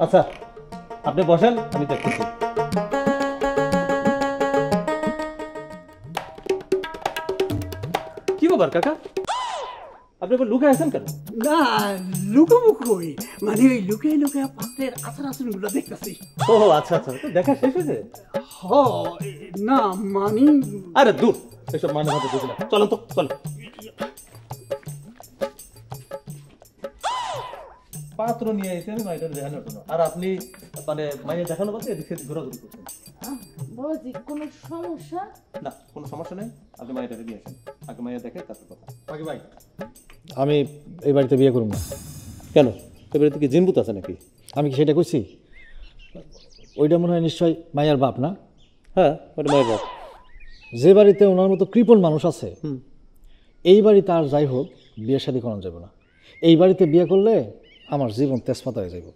আচ্ছা আপনি বসেন, আমি দেখতেছি। কি ব্যাপার কাকা, আপনি এবার লুকে আছেন কেন? না লুকোবো কই, মানে ওই লুকিয়ে লুকিয়ে পাত্রের আচার আচরণগুলো দেখতেছি। ও আচ্ছা আচ্ছা, তো দেখা শেষ হয়েছে? হ না মানে আরে দূর, এসব মানে ভাবে বুঝি না, চলো তো চলো। পাত্র নিয়ে এসে আমি মাইটার দেখানো হতো না, আর আপনি মানে মাইয়া দেখানো বলতে এদিক সেদিক ঘোরাঘুরি করছেন। বাবাজি কোনো সমস্যা? না কোনো সমস্যা নেই, আপনি মাইয়াটাকে নিয়ে আসেন, আগে মাইয়া দেখে তারপর কথা। বাকি ভাই, আমি এই বাড়িতে বিয়ে করব না। কেন, এবারে কি জিনবুত আছে নাকি? আমি কি সেটা কইছি? ওইটা মনে হয় নিশ্চয় মায়ের বাপ না? হ্যাঁ ওটা মায়ের বাপ। যে বাড়িতে ওনার মতো কৃপণ মানুষ আছে, এই বাড়িতে আর যাই হোক বিয়ে শাদী করানো যাবে না। এই বাড়িতে বিয়ে করলে আমার জীবন তেজপাতা হয়ে যাবে।